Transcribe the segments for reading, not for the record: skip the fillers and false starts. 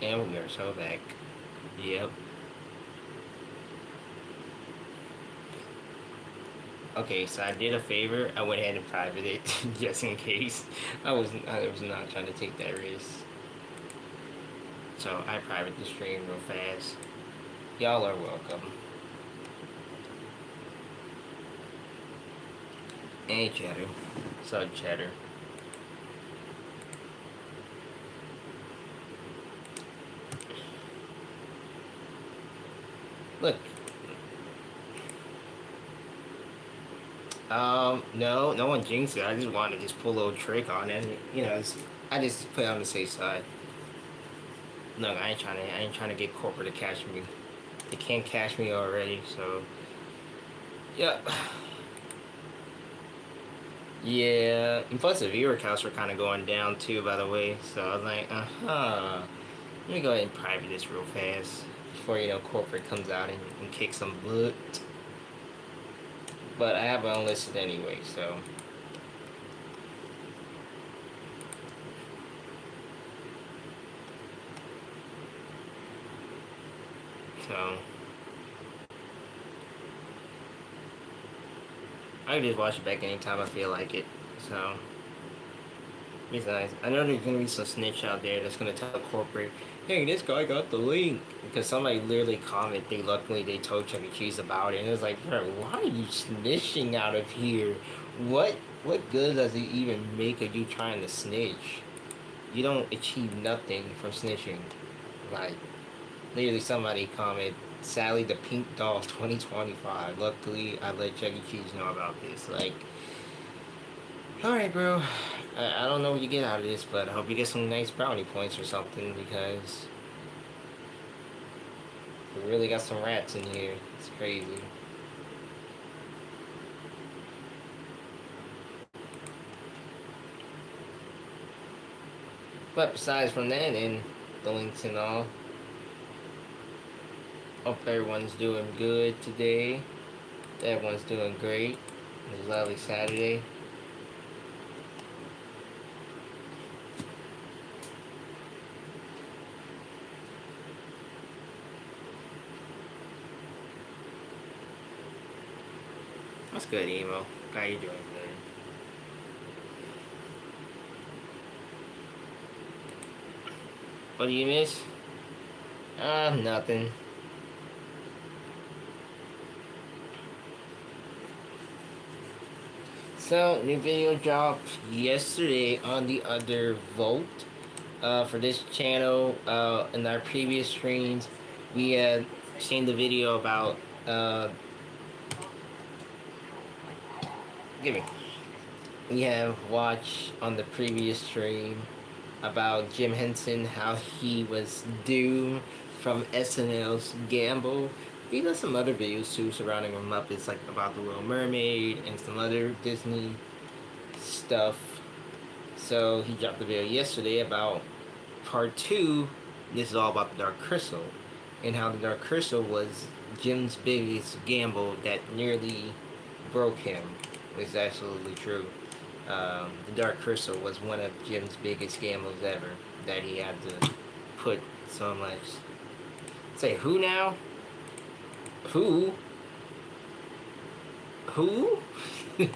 And we are so back. Yep. Okay, so I did a favor. I went ahead and private it just in case. I was not trying to take that risk. So I private the stream real fast. Y'all are welcome. And Cheddar. So Cheddar. Look, no, no one jinxed it. I just wanted to just pull a little trick on it. I just put it on the safe side. Look, I ain't trying to get corporate to catch me. They can't catch me already, so yep. Yeah, and plus the viewer counts were kind of going down too, by the way. So I was like, let me go ahead and private this real fast before corporate comes out and kicks some butt. But I have it unlisted anyway, so so I can just watch it back anytime I feel like it. So it's nice. I know there's gonna be some snitch out there that's gonna tell corporate, "Hey, this guy got the link," because somebody literally commented. Luckily they told Chuck E. Cheese about it, and it was like, bro, why are you snitching out of here? What what good does it even make of you trying to snitch? You don't achieve nothing from snitching. Like literally somebody commented, Sally the Pink Doll 2025. Luckily I let Chuck E. Cheese know about this. Like, alright, bro. I don't know what you get out of this, but I hope you get some nice brownie points or something because we really got some rats in here. It's crazy. But besides from that and the links and all, hope everyone's doing good today. Everyone's doing great. It's a lovely Saturday. What's good, Emo? How you doing, man? What do you miss? Nothing. So, new video dropped yesterday on the other vote. For this channel, in our previous streams, we had seen the video about, give me. We have watched on the previous stream about Jim Henson, how he was doomed from SNL's Gamble. He does some other videos too surrounding him up. It's like about the Little Mermaid and some other Disney stuff. So he dropped the video yesterday about part two. This is all about the Dark Crystal and how the Dark Crystal was Jim's biggest gamble that nearly broke him. It's absolutely true. The Dark Crystal was one of Jim's biggest gambles ever that he had to put so much. Say who now? Who? Who? Is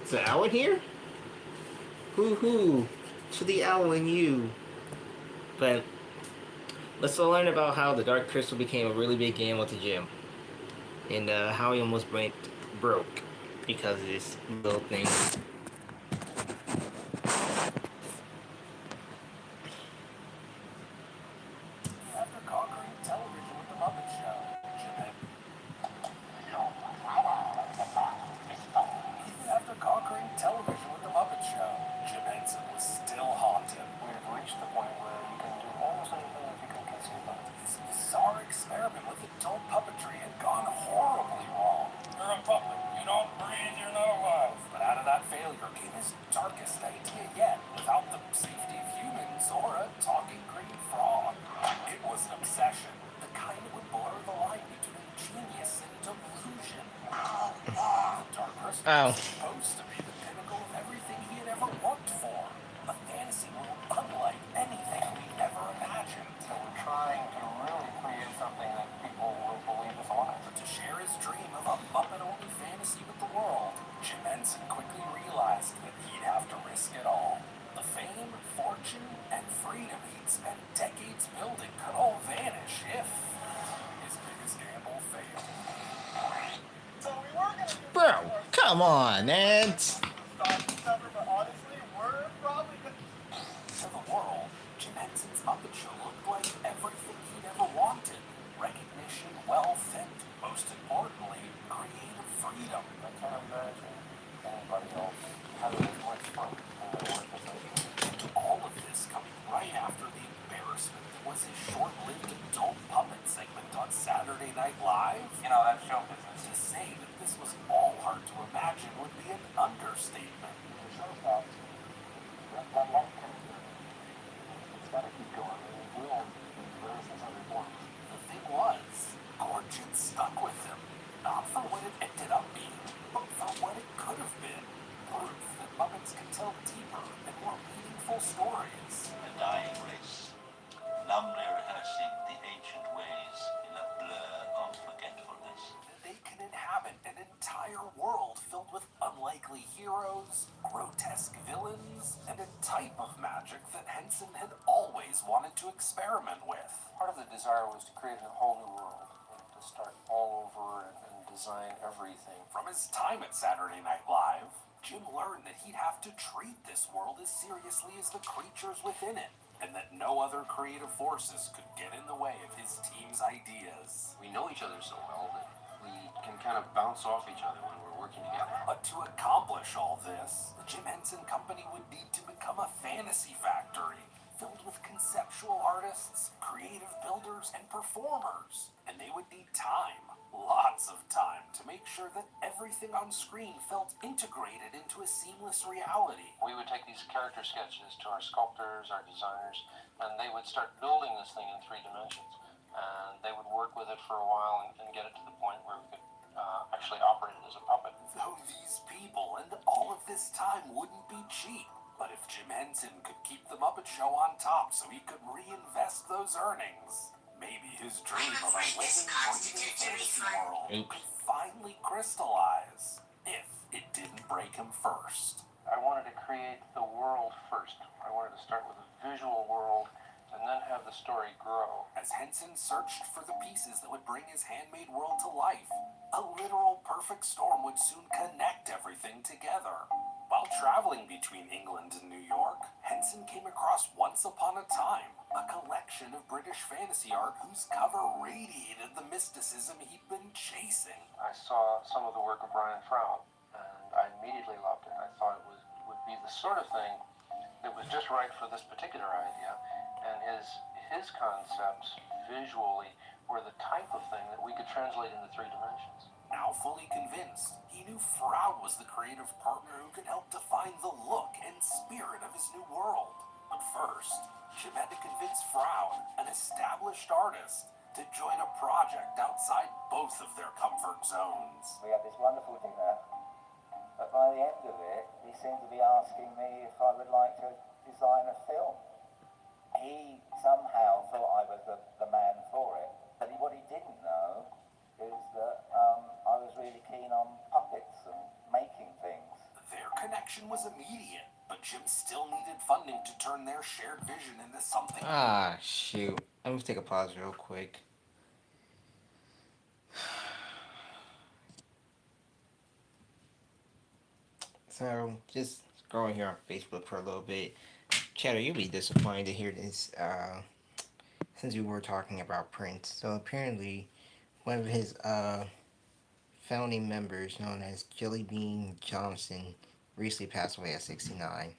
the owl in here? Who? To the owl and you. But let's learn about how the Dark Crystal became a really big gamble to Jim. And how he almost broke because of this little thing. Oh. Pete's building could all vanish if his biggest gamble failed. So we were gonna do Bro, our come on, man. start December, but honestly, we're probably gonna. To the world, Jim Henson's Muppet Show looked like everything he'd ever wanted. Recognition, wealth, and most importantly, creative freedom. I can't imagine anybody else having as much fun in their work as I do. And all of this coming right after the embarrassment that was his short-lived adult puppet segment on Saturday Night Live. You know, that show business. To say that this was all hard to imagine would be an understatement. The show stops. That light can it's gotta keep going. We won't release this other one. The thing was, Gorgon stuck with him. Not for what it ended up being, but for what it could have been. Proof that Muppets can tell deeper and more meaningful stories. The dying race, numbly rehearsing the ancient ways in a blur of forgetfulness. They can inhabit an entire world filled with unlikely heroes, grotesque villains, and a type of magic that Henson had always wanted to experiment with. Part of the desire was to create a whole new world, to start all over and design everything. From his time at Saturday Night Live, Jim learned that he'd have to treat this world as seriously as the creatures within it, and that no other creative forces could get in the way of his team's ideas. We know each other so well that we can kind of bounce off each other when we're working together. But to accomplish all this, the Jim Henson Company would need to become a fantasy factory filled with conceptual artists, creative builders, and performers. And they would need time, lots of time, to make sure that everything on screen felt integrated into a seamless reality. We would take these character sketches to our sculptors, our designers, and they would start building this thing in 3 dimensions. And they would work with it for a while and get it to the point where we could actually operate it as a puppet. Though these people and all of this time wouldn't be cheap. But if Jim Henson could keep the Muppet Show on top so he could reinvest those earnings, maybe his dream of a living, breathing fantasy world could finally crystallize. If it didn't break him first. I wanted to create the world first. I wanted to start with a visual world and then have the story grow. As Henson searched for the pieces that would bring his handmade world to life, a literal perfect storm would soon connect everything together. While traveling between England and New York, Henson came across Once Upon a Time, a collection of British fantasy art whose cover radiated the mysticism he'd been chasing. I saw some of the work of Brian Froud, and I immediately loved it. I thought it would be the sort of thing that was just right for this particular idea, and his concepts visually were the type of thing that we could translate into 3 dimensions. Now fully convinced, he knew Froud was the creative partner who could help define the look and spirit of his new world. But first, Jim had to convince Froud, an established artist, to join a project outside both of their comfort zones. We had this wonderful dinner, but by the end of it, he seemed to be asking me if I would like to design a film. He somehow thought I was the man for it, but what he didn't know is that I was really keen on puppets and making things. Their connection was immediate, but Jim still needed funding to turn their shared vision into something. Ah, shoot. I'm gonna take a pause real quick. So, just scrolling here on Facebook for a little bit. Cheddar, you'll be disappointed to hear this, since we were talking about Prince. So, apparently, one of his founding members, known as Jelly Bean Johnson, recently passed away at 69.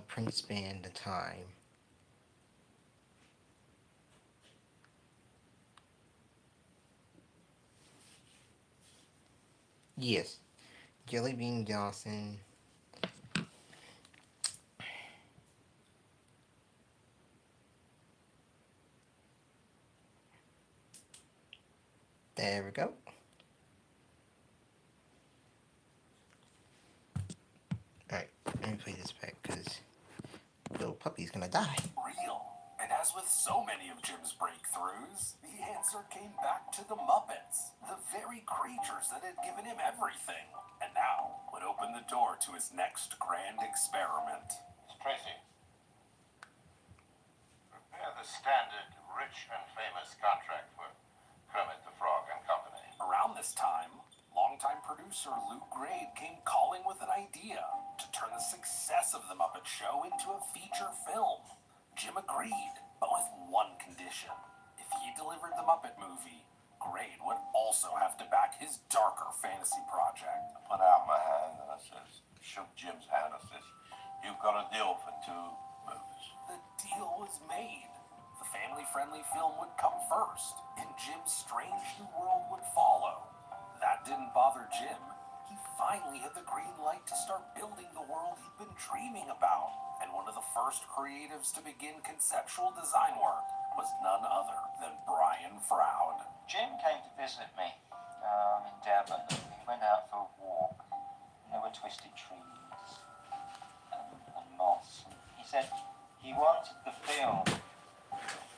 Prince band The Time. Yes, Jelly Bean Johnson. There we go. Alright, let me play this back because little puppy's gonna die. Real. And as with so many of Jim's breakthroughs, the answer came back to the Muppets, the very creatures that had given him everything, and now would open the door to his next grand experiment. It's Tracy, prepare the standard rich and famous contract for Kermit the Frog and Company. Around this time, longtime producer Lou Grade came calling with an idea to turn the success of The Muppet Show into a feature film. Jim agreed, but with one condition. If he delivered the Muppet movie, Grade would also have to back his darker fantasy project. I put out my hand and I says, shook Jim's hand. I says, you've got a deal for 2 movies. The deal was made. The family-friendly film would come first, and Jim's strange new world would follow. That didn't bother Jim. He finally had the green light to start building the world he'd been dreaming about. And one of the first creatives to begin conceptual design work was none other than Brian Froud. Jim came to visit me in Devon. We went out for a walk. There were twisted trees and moss. He said he wanted the film to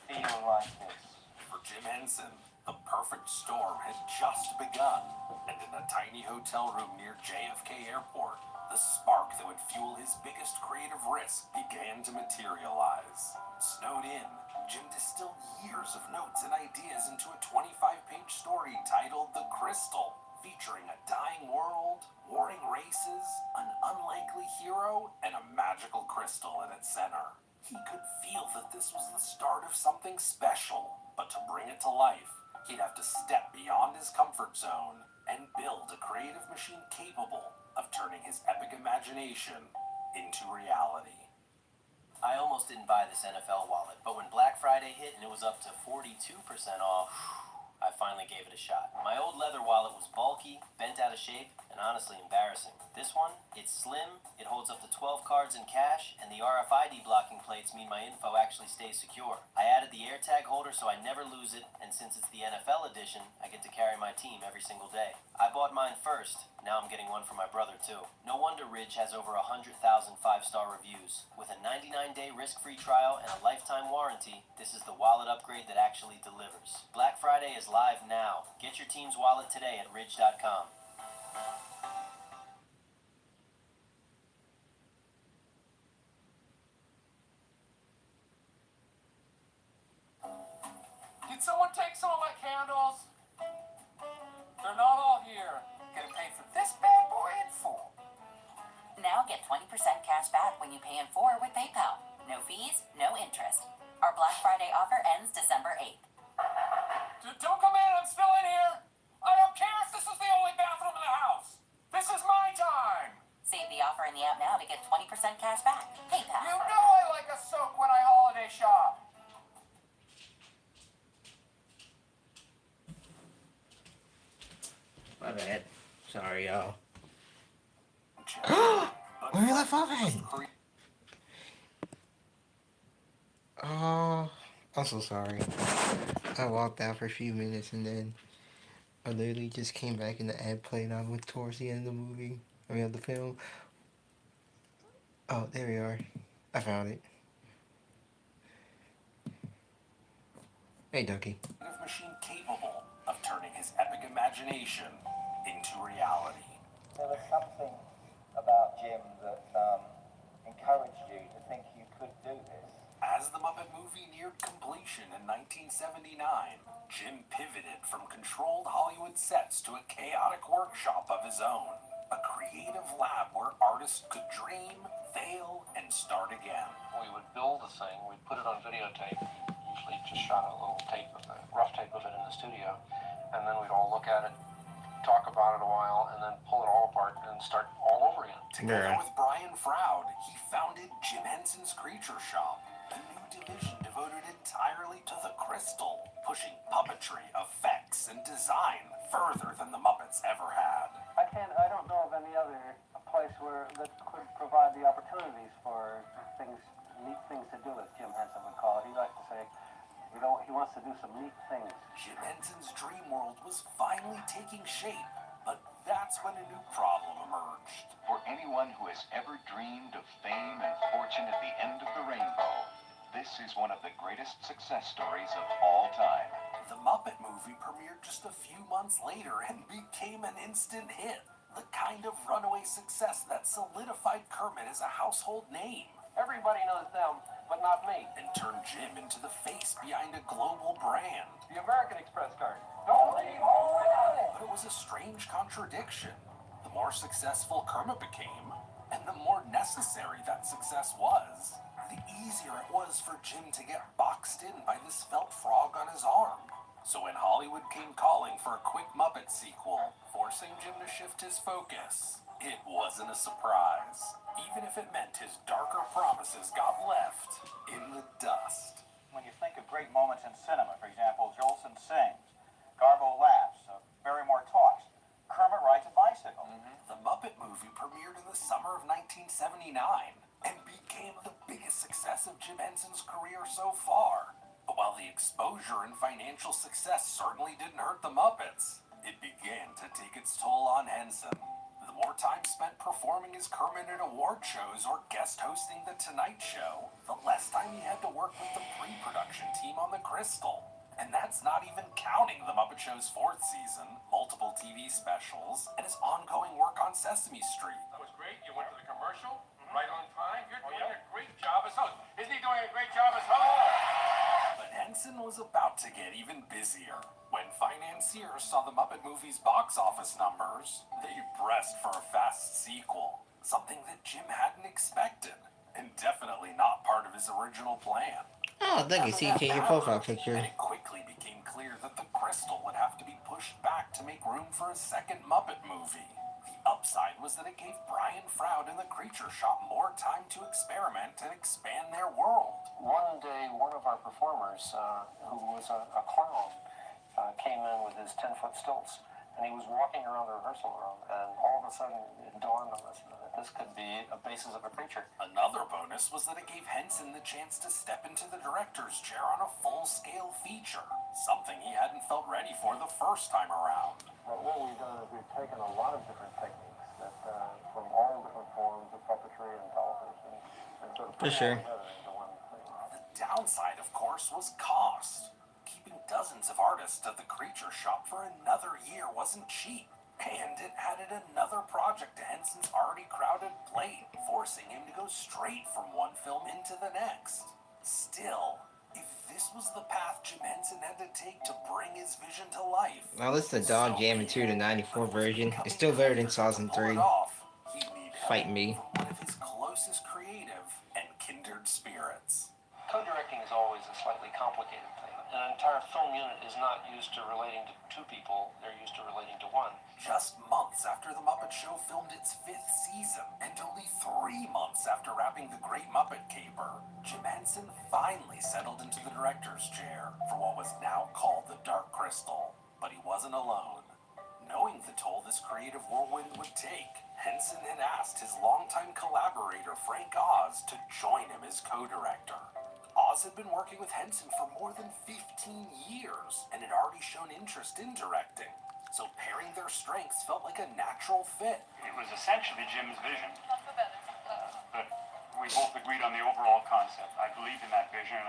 feel like this. For Jim Henson, the perfect storm had just begun. And in a tiny hotel room near JFK Airport, the spark that would fuel his biggest creative risk began to materialize. Snowed in, Jim distilled years of notes and ideas into a 25-page story titled The Crystal, featuring a dying world, warring races, an unlikely hero, and a magical crystal in its center. He could feel that this was the start of something special, but to bring it to life, he'd have to step beyond his comfort zone and build a creative machine capable of turning his epic imagination into reality. I almost didn't buy this NFL wallet, but when Black Friday hit and it was up to 42% off, I finally gave it a shot. My old leather wallet was bulky, bent out of shape, and honestly embarrassing. This one, it's slim, it holds up to 12 cards in cash, and the RFID blocking plates mean my info actually stays secure. I added the AirTag holder so I never lose it, and since it's the NFL edition, I get to carry my team every single day. I bought mine first, now I'm getting one for my brother too. No wonder Ridge has over 100,000 5-star reviews. With a 99-day risk-free trial and a lifetime warranty, this is the wallet upgrade that actually delivers. Black Friday is live now. Get your team's wallet today at ridge.com. Did someone take some of my candles? They're not all here. Gonna pay for this bad boy in full. Now get 20% cash back when you pay in 4 with PayPal. No fees, no interest. Our Black Friday offer ends December 8th. Don't come in, I'm still in here. I don't care if this is the only bathroom in the house. This is my time. Save the offer in the app now to get 20% cash back. PayPal. You know I like a soak when I holiday shop. My bad. Sorry, y'all. Where Where we left off at? Oh, I'm so sorry. I walked out for a few minutes and then I literally just came back and the ad played on with towards the end of the movie. I mean, of the film. Oh, there we are. I found it. Hey, Ducky. creative machine capable of turning his epic imagination into reality. There was something about Jim that encouraged you to think you could do this. As the Muppet movie neared completion in 1979, Jim pivoted from controlled Hollywood sets to a chaotic workshop of his own. A creative lab where artists could dream, fail, and start again. We would build the thing, we'd put it on videotape, usually just shot a little tape of it, rough tape of it in the studio, and then we'd all look at it, talk about it a while, and then pull it all apart and start all over again. Together with Brian Froud, he founded Jim Henson's Creature Shop, a new division devoted entirely to the crystal, pushing puppetry, effects, and design further than the Muppets ever had. I don't know of any other place that could provide the opportunities for neat things to do, as Jim Henson would call it. He likes to say, he wants to do some neat things. Jim Henson's dream world was finally taking shape, but that's when a new problem emerged. For anyone who has ever dreamed of fame and fortune at the end of the rainbow, this is one of the greatest success stories of all time. The Muppet movie premiered just a few months later and became an instant hit. The kind of runaway success that solidified Kermit as a household name. Everybody knows them, but not me. and turned Jim into the face behind a global brand. The American Express card. But it was a strange contradiction. The more successful Kermit became, and the more necessary that success was, the easier it was for Jim to get boxed in by this felt frog on his arm. So when Hollywood came calling for a quick Muppet sequel, forcing Jim to shift his focus, it wasn't a surprise, even if it meant his darker promises got left in the dust. When you think of great moments in cinema, for example, Jolson sings, Garbo laughs, Barrymore talks, Kermit rides a bicycle. The Muppet movie premiered in the summer of 1979 and became the biggest success of Jim Henson's career so far. But while the exposure and financial success certainly didn't hurt the Muppets, it began to take its toll on Henson. The more time spent performing as Kermit at award shows or guest hosting The Tonight Show, the less time he had to work with the pre-production team on The Crystal. And that's not even counting The Muppet Show's 4th season, multiple TV specials, and his ongoing work on Sesame Street. That was great. You went to the commercial right on time. You're doing a great job as host. Isn't he doing a great job as host? But Henson was about to get even busier. When financiers saw the Muppet movie's box office numbers, they pressed for a fast sequel, something that Jim hadn't expected, and definitely not part of his original plan. Oh, look, you see, change your profile picture. And it quickly became clear that the Crystal would have to be pushed back to make room for a second Muppet movie. The upside was that it gave Brian Froud and the Creature Shop more time to experiment and expand their world. One day, one of our performers, who was a clown, came in with his 10-foot stilts, and he was walking around the rehearsal room, and all of a sudden it dawned on us that this could be a basis of a creature. Another bonus was that it gave Henson the chance to step into the director's chair on a full-scale feature, something he hadn't felt ready for the first time around. What we've done is we've taken a lot of different techniques that, from all different forms of puppetry and television, and sort of put For sure. them together into one thing. The downside, of course, was cost. Keeping dozens of artists at the Creature Shop for another year wasn't cheap. And it added another project to Henson's already crowded plate, forcing him to go straight from one film into the next. Still, if this was the path Jim Henson had to take to bring his vision to life... Now listen to Dog Jam 2, the 94 version. It's still better than Saws 3. Fight me. One of his closest creative and kindred spirits. Co-directing is always a slightly complicated thing. An entire film unit is not used to relating to two people, they're used to relating to one. Just months after The Muppet Show filmed its 5th season, and only 3 months after wrapping The Great Muppet Caper, Jim Henson finally settled into the director's chair for what was now called The Dark Crystal. But he wasn't alone. Knowing the toll this creative whirlwind would take, Henson had asked his longtime collaborator Frank Oz to join him as co-director. Oz had been working with Henson for more than 15 years and had already shown interest in directing, so pairing their strengths felt like a natural fit. It was essentially Jim's vision, but we both agreed on the overall concept. I believed in that vision,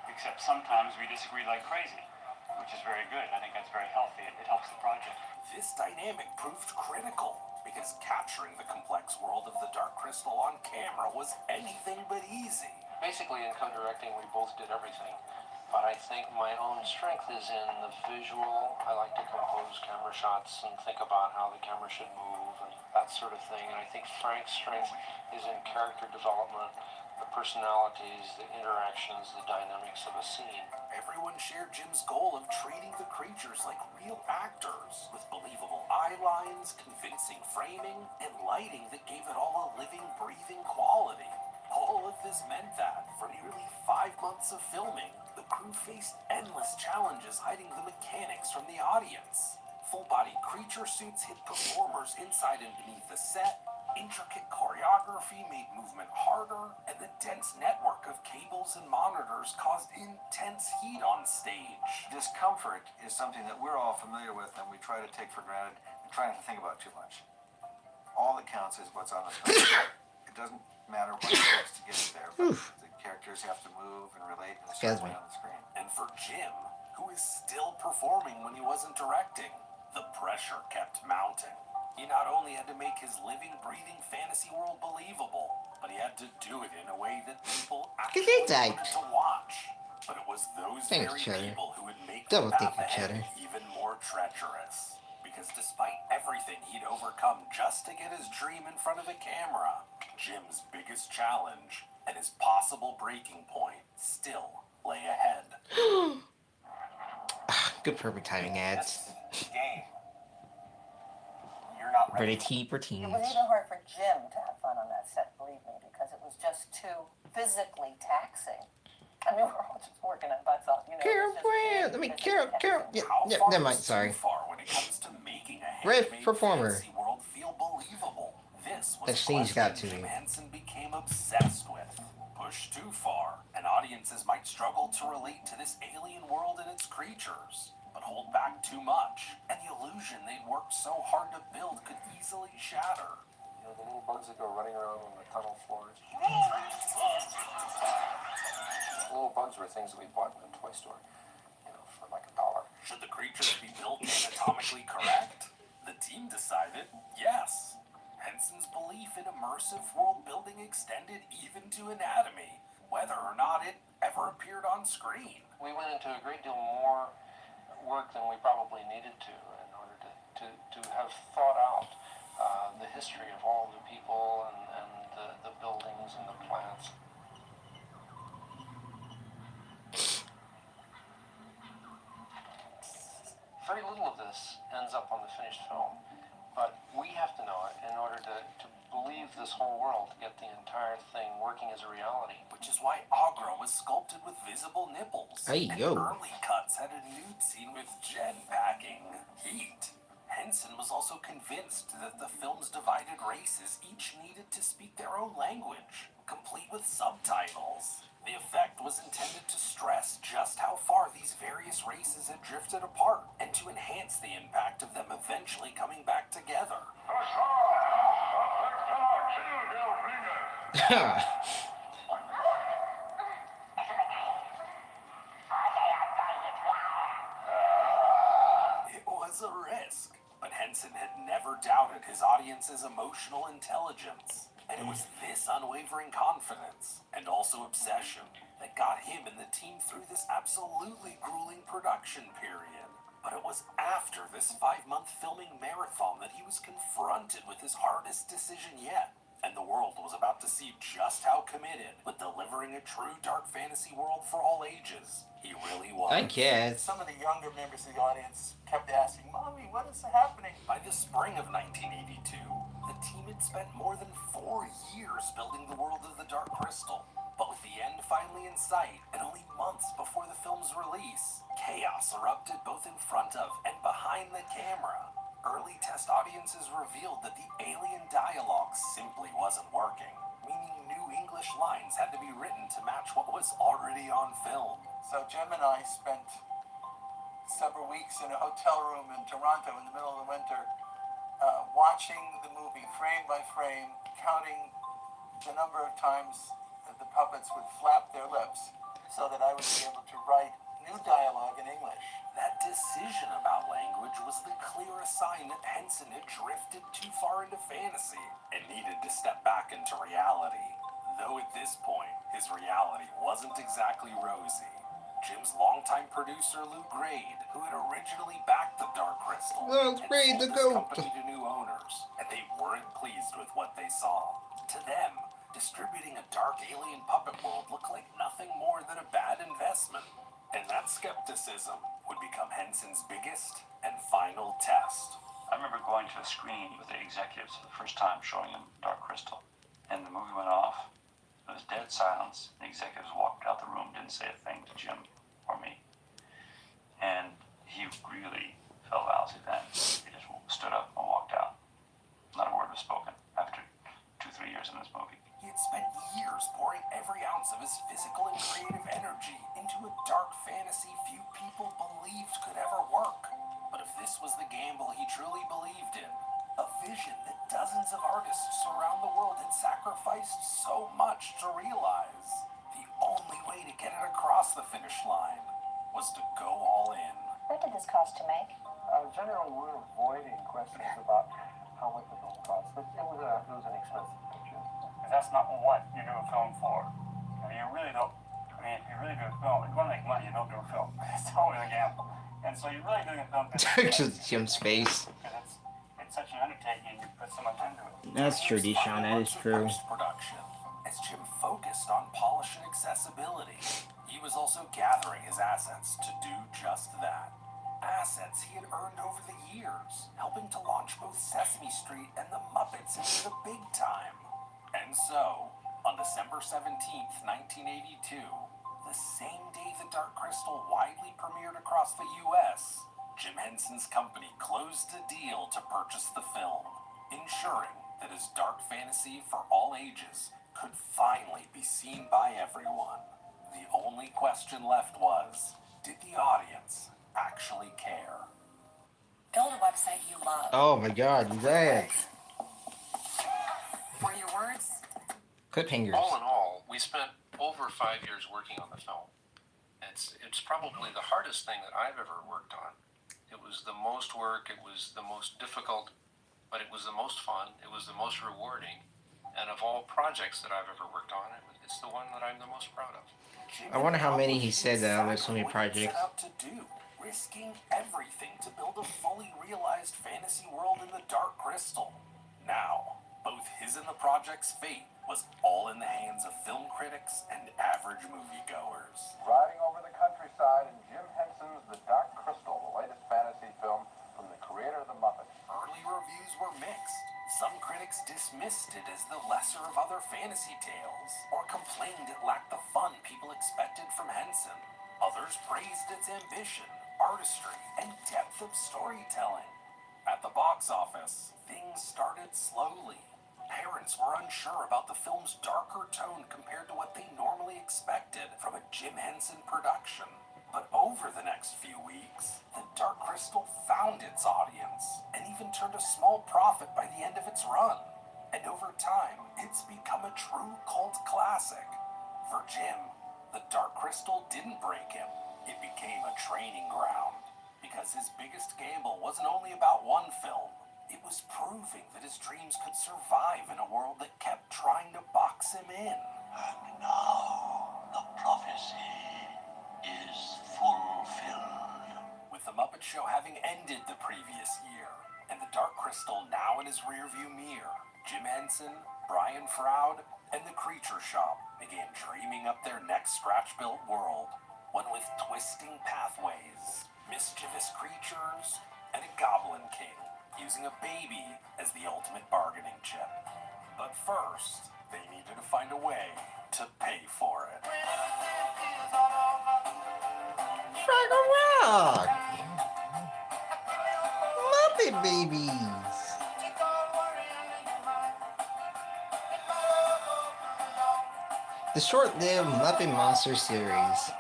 except sometimes we disagree like crazy, which is very good. I think that's very healthy. It helps the project. This dynamic proved critical, because capturing the complex world of the Dark Crystal on camera was anything but easy. Basically, in co-directing, we both did everything. But I think my own strength is in the visual. I like to compose camera shots and think about how the camera should move and that sort of thing. And I think Frank's strength is in character development, the personalities, the interactions, the dynamics of a scene. Everyone shared Jim's goal of treating the creatures like real actors, with believable eye lines, convincing framing, and lighting that gave it all a living, breathing quality. All of this meant that, for nearly 5 months of filming, the crew faced endless challenges hiding the mechanics from the audience. Full-body creature suits hid performers inside and beneath the set, intricate choreography made movement harder, and the dense network of cables and monitors caused intense heat on stage. Discomfort is something that we're all familiar with and we try to take for granted and try not to think about too much. All that counts is what's on the screen. It doesn't matter what it takes to get it there, but the characters have to move and relate in a certain way on the screen. And for Jim, who is still performing when he wasn't directing, the pressure kept mounting. He not only had to make his living, breathing fantasy world believable, but he had to do it in a way that people actually wanted to watch. But it was those Thanks, very Cheddar. people who would make Double the thank path you, ahead Cheddar. even more treacherous. Because despite everything he'd overcome just to get his dream in front of the camera, Jim's biggest challenge and his possible breaking point still lay ahead. Good perfect timing ads. Game. You're not ready. Rated T for It was teens. even hard for Jim to have fun on that set, believe me, because it was just too physically taxing. I mean, we're all just working our butts off, you know. Carol Brand. I mean, Carol. Yeah, never mind. Sorry. Red performer. That scene's got to me. Henson became obsessed with. Pushed too far, and audiences might struggle to relate to this alien world and its creatures, but hold back too much, and the illusion they'd worked so hard to build could easily shatter. You know, the little bugs that go running around on the tunnel floors. Little bugs were things that we bought in a toy store, you know, for like $1. Should the creatures be built anatomically correct? The team decided yes. Henson's belief in immersive world building extended even to anatomy, whether or not it ever appeared on screen. We went into a great deal more work than we probably needed to in order to have thought out the history of all the people and the buildings and the plants. Very little of this ends up on the finished film, but we have to know it in order to believe this whole world, to get the entire thing working as a reality. Which is why Agra was sculpted with visible nipples. Hey, and yo. early cuts had a nude scene with Jen packing heat. Henson was also convinced that the film's divided races each needed to speak their own language, complete with subtitles. The effect was intended to stress just how far these various races had drifted apart, and to enhance the impact of them eventually coming back together. It was a risk, but Henson had never doubted his audience's emotional intelligence. And it was this unwavering confidence, and also obsession, that got him and the team through this absolutely grueling production period. But it was after this 5-month filming marathon that he was confronted with his hardest decision yet. And the world was about to see just how committed with delivering a true dark fantasy world for all ages he really was. I guess. Some of the younger members of the audience kept asking, Mommy, what is happening? By the spring of 1982, the team had spent more than 4 years building the world of the Dark Crystal. But with the end finally in sight, and only months before the film's release, chaos erupted both in front of and behind the camera. Early test audiences revealed that the alien dialogue simply wasn't working, meaning new English lines had to be written to match what was already on film. So Jim and I spent several weeks in a hotel room in Toronto in the middle of the winter, watching the movie frame by frame, counting the number of times that the puppets would flap their lips so that I would be able to write new dialogue in English. That decision about language was the clearest sign that Henson had drifted too far into fantasy and needed to step back into reality. Though at this point, his reality wasn't exactly rosy. Jim's longtime producer, Lou Grade, who had originally backed the Dark Crystal, Lou Grade, the goat. company to new owners, and they weren't pleased with what they saw. To them, distributing a dark alien puppet world looked like nothing more than a bad investment. And that skepticism would become Henson's biggest and final test. I remember going to a screening with the executives for the first time, showing them Dark Crystal. And the movie went off. There was dead silence. The executives walked out the room, didn't say a thing to Jim or me. And he really felt lousy then. He just stood up and walked out. Not a word was spoken after 2-3 years in this movie. He had spent years pouring every ounce of his physical and creative energy into a dark fantasy few people believed could ever work. But if this was the gamble he truly believed in, a vision that dozens of artists around the world had sacrificed so much to realize, the only way to get it across the finish line was to go all in. What did this cost to make? Generally, we're avoiding questions about how much the film cost. But it was an expensive picture. Because that's not what you do a film for. You really don't. I mean, if you really do a film, if you want to make money, you don't do a film. It's always a gamble. And so you're really doing a film because Jim's face. it's such an undertaking. You put so much into it. That's true, Deshaun. That is true. Production, as Jim focused on polish and accessibility, he was also gathering his assets to do just that. Assets he had earned over the years, helping to launch both Sesame Street and the Muppets into the big time. And so, on December 17th, 1982, the same day The Dark Crystal widely premiered across the U.S., Jim Henson's company closed a deal to purchase the film, ensuring that his dark fantasy for all ages could finally be seen by everyone. The only question left was, did the audience actually care? Build a website you love. Oh my god, that. Were your words? Cliffhangers. All in all, we spent over 5 years working on the film. It's probably the hardest thing that I've ever worked on. It was the most work, it was the most difficult, but it was the most fun, it was the most rewarding. And of all projects that I've ever worked on, it's the one that I'm the most proud of. I wonder how many he said that with so many projects. Set out to do, risking everything to build a fully realized fantasy world in the Dark Crystal. Now, both his and the project's fate was all in the hands of film critics and average moviegoers. Riding over the countryside in Jim Henson's The Dark Crystal, the latest fantasy film from the creator of The Muppets. Early reviews were mixed. Some critics dismissed it as the lesser of other fantasy tales, or complained it lacked the fun people expected from Henson. Others praised its ambition, artistry, and depth of storytelling. At the box office, things started slowly. Parents were unsure about the film's darker tone compared to what they normally expected from a Jim Henson production. But over the next few weeks, The Dark Crystal found its audience and even turned a small profit by the end of its run. And over time, it's become a true cult classic. For Jim, The Dark Crystal didn't break him. It became a training ground. Because his biggest gamble wasn't only about one film. It was proving that his dreams could survive in a world that kept trying to box him in. And now the prophecy is fulfilled. With The Muppet Show having ended the previous year, and The Dark Crystal now in his rearview mirror, Jim Henson, Brian Froud, and The Creature Shop began dreaming up their next scratch-built world, one with twisting pathways, mischievous creatures, and a goblin king, using a baby as the ultimate bargaining chip. But first, they needed to find a way to pay for it. Fraggle Rock! Muppet Babies! The short-lived Muppet Monster series.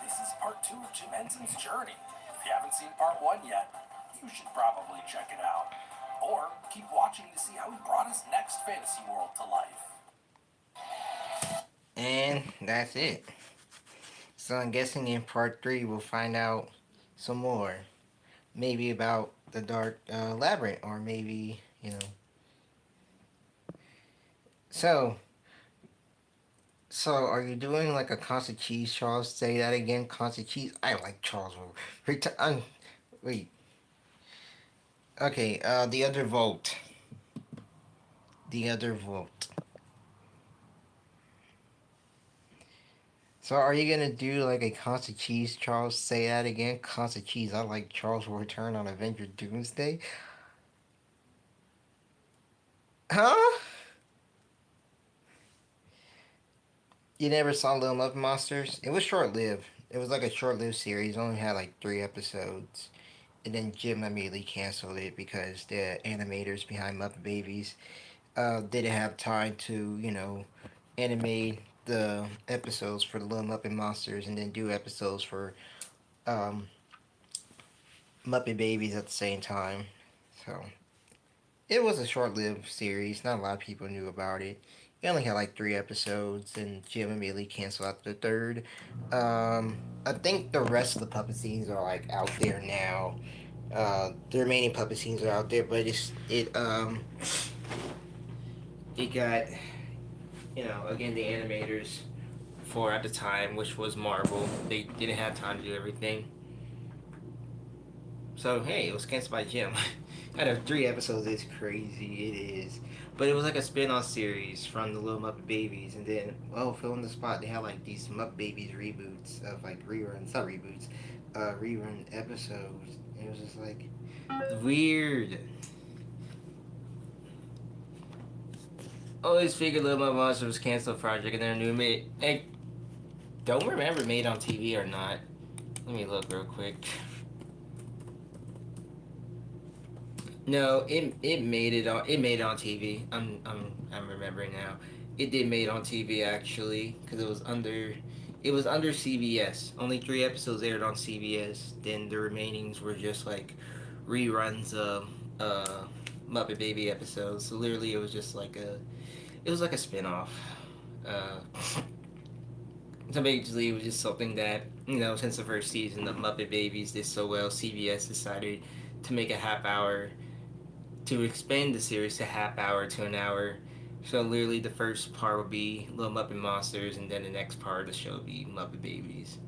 This is part 2 of Jim Henson's journey. If you haven't seen part 1 yet, you should probably check it out. Or keep watching to see how he brought his next fantasy world to life. And that's it. So I'm guessing in part 3 we'll find out some more. Maybe about the Dark Labyrinth, or maybe, So are you doing like a Constant Cheese, Charles? Say that again, Constant Cheese. I like Charles. Wait. Okay, the other vote. The other vote. So are you gonna do like a Constant Cheese, Charles? Say that again, Constant Cheese. I like Charles will return on Avenger Doomsday. Huh? You never saw Little Muppet Monsters? It was short-lived. It was like a short-lived series. It only had like 3 episodes. And then Jim immediately canceled it because the animators behind Muppet Babies didn't have time to, animate the episodes for the Little Muppet Monsters and then do episodes for Muppet Babies at the same time. So, it was a short-lived series. Not a lot of people knew about it. They only had like 3 episodes, and Jim immediately canceled out the third. I think the rest of the puppet scenes are like out there now. The remaining puppet scenes are out there, but it got, again, the animators for at the time, which was Marvel. They didn't have time to do everything. So hey, it was canceled by Jim. Out of 3 episodes, it's crazy. It is. But it was like a spin-off series from the Little Muppet Babies, and then, well, fill in the spot. They had like these Muppet Babies reboots of like reruns, not reboots, rerun episodes. It was just like weird. Always figured Little Muppet Monster was canceled project, and then new made. I don't remember made on TV or not. Let me look real quick. No, it made it on TV. I'm remembering now. It did made on TV actually because it was under CBS. Only 3 episodes aired on CBS. Then the remainings were just like reruns of Muppet Baby episodes. So literally, it was like a spin-off. So basically, it was just something that, since the first season of Muppet Babies did so well, CBS decided to make a half hour, to expand the series to half hour to an hour. So literally the first part would be Little Muppet Monsters, and then the next part of the show would be Muppet Babies.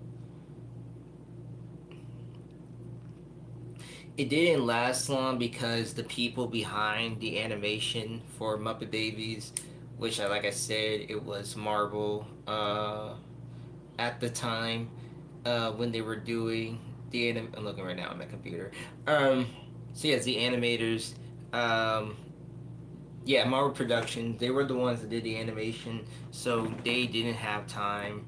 It didn't last long because the people behind the animation for Muppet Babies, which, like I said, it was Marvel at the time when they were doing I'm looking right now on my computer. So yes, the animators, Marvel Productions, they were the ones that did the animation, so they didn't have time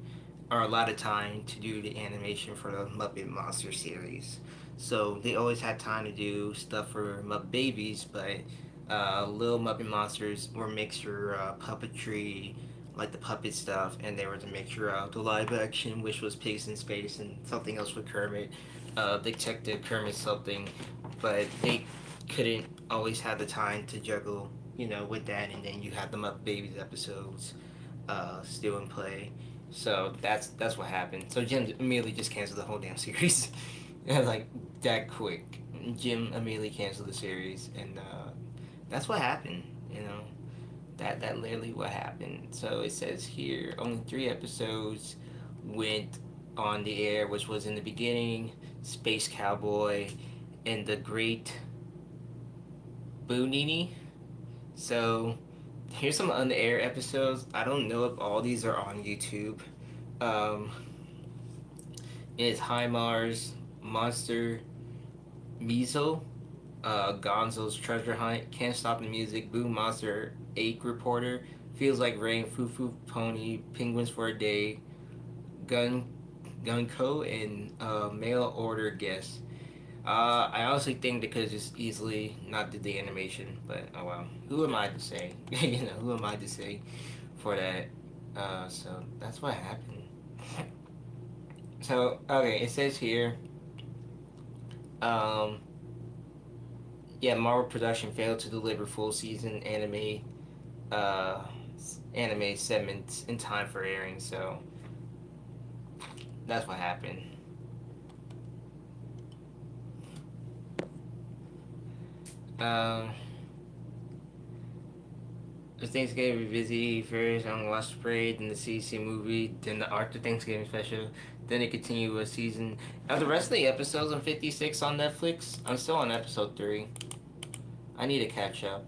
or a lot of time to do the animation for the Muppet Monster series. So they always had time to do stuff for Muppet Babies, but Little Muppet Monsters were a mixture of puppetry, like the puppet stuff, and they were the mixture of the live action, which was Pigs in Space, and something else with Kermit, Detective Kermit something, but they couldn't always have the time to juggle, with that, and then you had the Muppet Babies episodes still in play. So that's what happened. So Jim immediately just canceled the whole damn series. Like that quick. Jim immediately canceled the series, and that's what happened. That literally what happened. So it says here only 3 episodes went on the air, which was in the beginning, Space Cowboy, and the Great Boonini. So here's some on-the-air episodes. I don't know if all these are on YouTube. It's Hi Mars, Monster, Measle, Gonzo's Treasure Hunt, Can't Stop the Music, Boo Monster, Ache Reporter, Feels Like Rain, Foo Foo Pony, Penguins for a Day, Gunko, and Mail Order Guest. I honestly think they could have just easily not did the animation, but oh well. Who am I to say? Who am I to say for that? So that's what happened. So, okay, it says here, Marvel Production failed to deliver full season anime segments in time for airing, so that's what happened. The Thanksgiving busy first on Watch the Parade, then the CC movie, then the Arthur Thanksgiving special, then it continued with season. Are the rest of the episodes on 56 on Netflix? I'm still on episode 3. I need to catch up.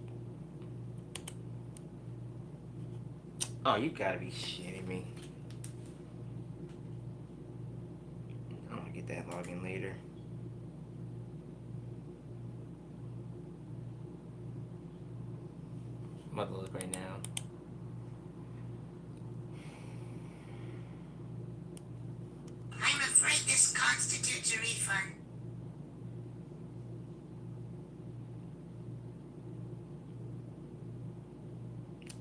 Oh, you gotta be shitting me. I'm gonna get that login later. I'm about to look right now. I'm afraid this constitutes a refund.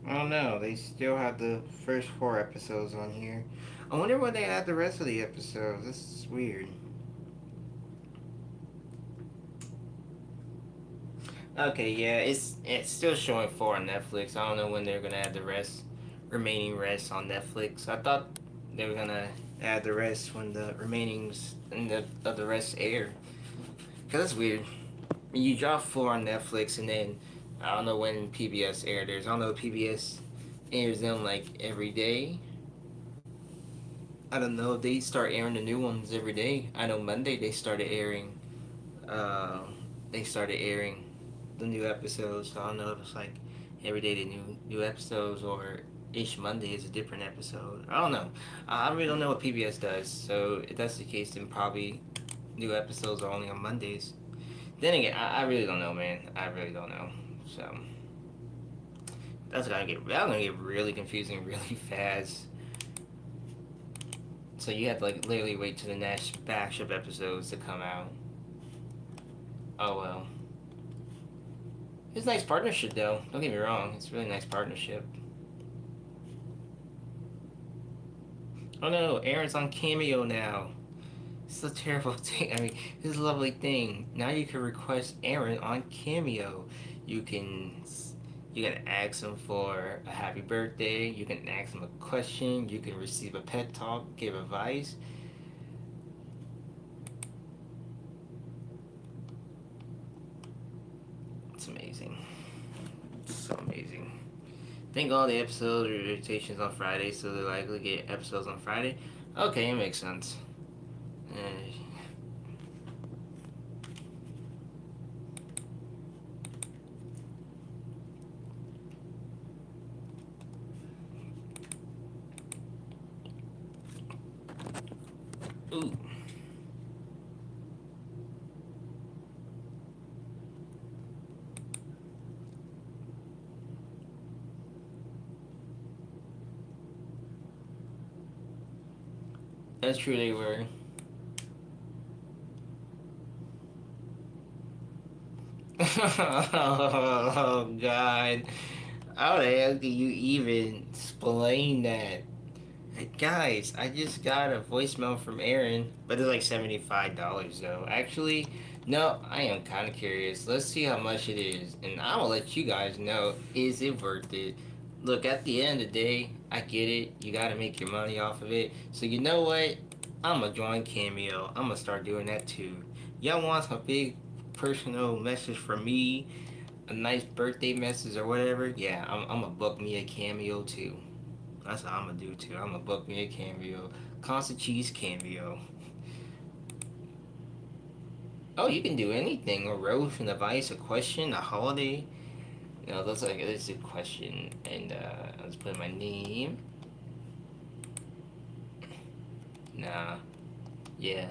Oh no, they still have the first 4 episodes on here. I wonder when they add the rest of the episodes. This is weird. Okay, yeah, it's still showing 4 on Netflix. I don't know when they're gonna add the rest remaining rest on Netflix. I thought they were gonna add the rest when the remainings and the rest air. Cause it's weird. You drop 4 on Netflix and then I don't know when PBS aired theirs. I don't know if PBS airs them like every day. I don't know. They start airing the new ones every day. I know Monday they started airing. Uh, they started airing the new episodes. So I don't know if it's like every day the new episodes or each Monday is a different episode. I don't know. I really don't know what PBS does. So if that's the case, then probably new episodes are only on Mondays. Then again, I really don't know, man. I really don't know. So that's gonna get really confusing really fast. So you have to like literally wait till the next batch of episodes to come out. Oh well. It's a nice partnership though. Don't get me wrong. It's a really nice partnership. Oh no, Aaron's on Cameo now. It's a terrible thing. I mean, this is a lovely thing. Now you can request Aaron on Cameo. You can ask him for a happy birthday. You can ask him a question. You can receive a pet talk, give advice. It's amazing. It's so amazing. I think all the episode rotations on Friday, so they're likely to get episodes on Friday. Okay, it makes sense. Ooh. That's true, they were. Oh God. How the hell do you even explain that? Hey, guys, I just got a voicemail from Aaron, but it's like $75 though. Actually, no, I am kind of curious. Let's see how much it is, and I'm gonna let you guys know, is it worth it? Look, at the end of the day, I get it. You gotta make your money off of it. So you know what? I'm gonna join Cameo. I'm gonna start doing that too. Y'all want a big personal message from me? A nice birthday message or whatever? Yeah, I'm gonna book me a Cameo too. That's what I'm gonna do too. I'm gonna book me a Cameo. Constant cheese Cameo. Oh, you can do anything. A roast, an advice, a question, a holiday. You know, that's like, this is a question. And let's put my name. Nah. Yeah.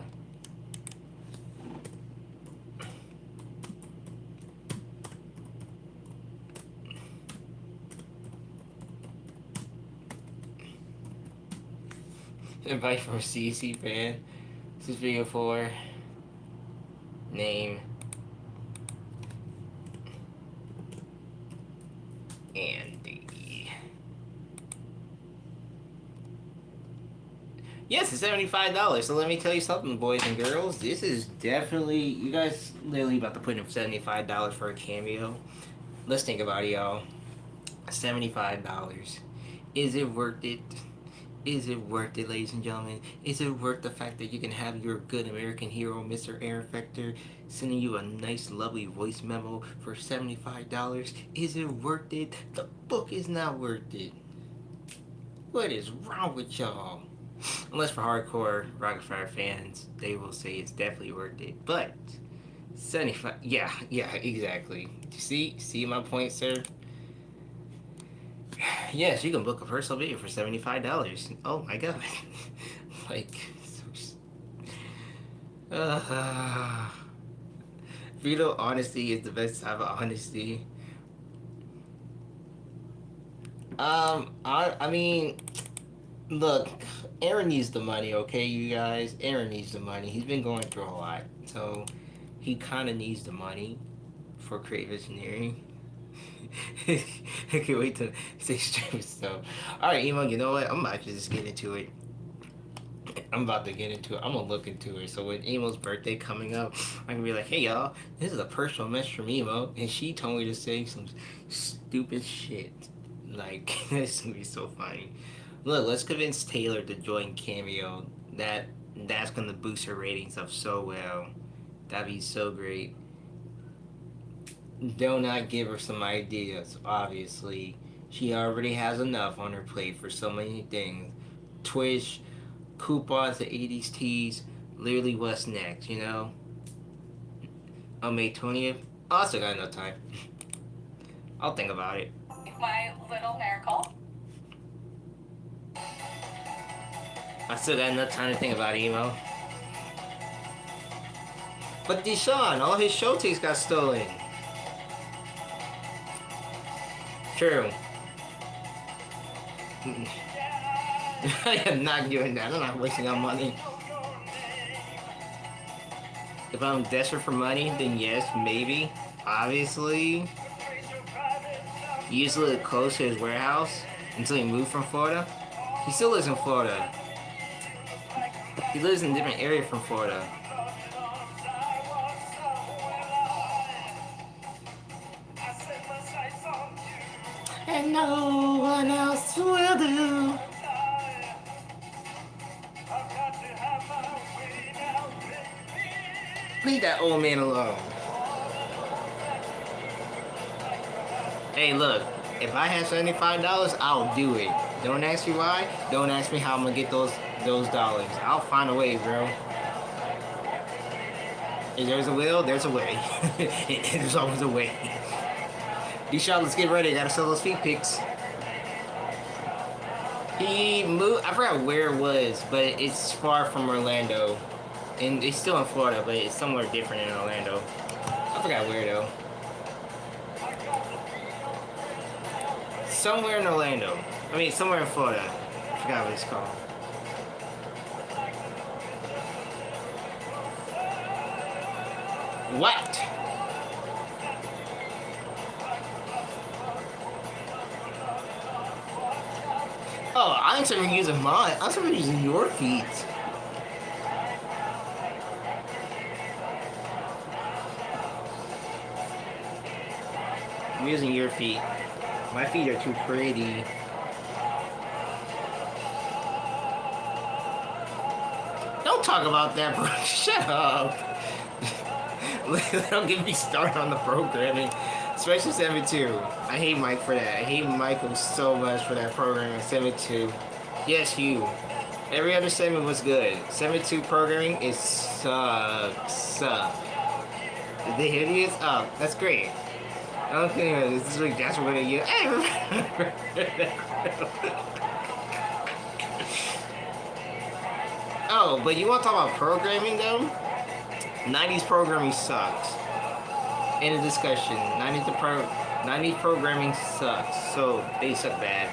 Invite from CC fan. This is video 4. Name. Andy. Yes, it's $75. So let me tell you something, boys and girls. This is definitely, you guys literally about to put in $75 for a Cameo. Let's think about it, y'all. $75. Is it worth it? Is it worth it, ladies and gentlemen? Is it worth the fact that you can have your good American hero, Mr. Aaron Fector, sending you a nice, lovely voice memo for $75? Is it worth it? The book is not worth it. What is wrong with y'all? Unless for hardcore Rocket Fire fans, they will say it's definitely worth it. But 75, yeah, exactly. See my point, sir? Yes, you can book a personal video for $75. Oh my God. Like, Vito honesty is the best type of honesty. I mean, look, Aaron needs the money, okay, you guys? Aaron needs the money. He's been going through a lot, so he kind of needs the money for Create Visionary. I can't wait to say stupid stuff. Alright, Emo, you know what? I'm about to just get into it. I'm about to get into it. I'm gonna look into it. So when Emo's birthday coming up, I'm gonna be like, hey y'all, this is a personal message from Emo, and she told me to say some stupid shit. Like, it's gonna be so funny. Look, let's convince Taylor to join Cameo. That's gonna boost her ratings up so well. That'd be so great. Do not give her some ideas, obviously. She already has enough on her plate for so many things. Twitch, coupons, the 80s tees, literally what's next, you know? On May 20th, I still got enough time. I'll think about it. My little miracle. I still got enough time to think about it, emo. But Deshaun, all his show takes got stolen. True. I am not doing that. I'm not wasting our money. If I'm desperate for money, then yes, maybe. Obviously. He used to live close to his warehouse until he moved from Florida. He still lives in Florida. He lives in a different area from Florida. And no one else will do. Leave that old man alone. Hey, look, if I have $75, I'll do it. Don't ask me why. Don't ask me how I'm gonna get those dollars. I'll find a way, bro. If there's a will, there's a way. There's always a way. D-Shot, let's get ready. Gotta sell those feet pics. He moved. I forgot where it was, but it's far from Orlando. And it's still in Florida, but it's somewhere different in Orlando. I forgot where, though. Somewhere in Orlando. I mean, somewhere in Florida. I forgot what it's called. What? Oh, I'm still using mine. I'm still using your feet. I'm using your feet. My feet are too pretty. Don't talk about that, bro. Shut up. Don't get me started on the programming. Especially 72. I hate Mike for that. I hate Michael so much for that programming. 72. Yes, you. Every other segment was good. 72 programming is sucks. Did they hear these? Oh, that's great. I don't think this is like that's what you. Oh, but you want to talk about programming though? 90s programming sucks. In a discussion, 90s programming sucks. So they suck bad.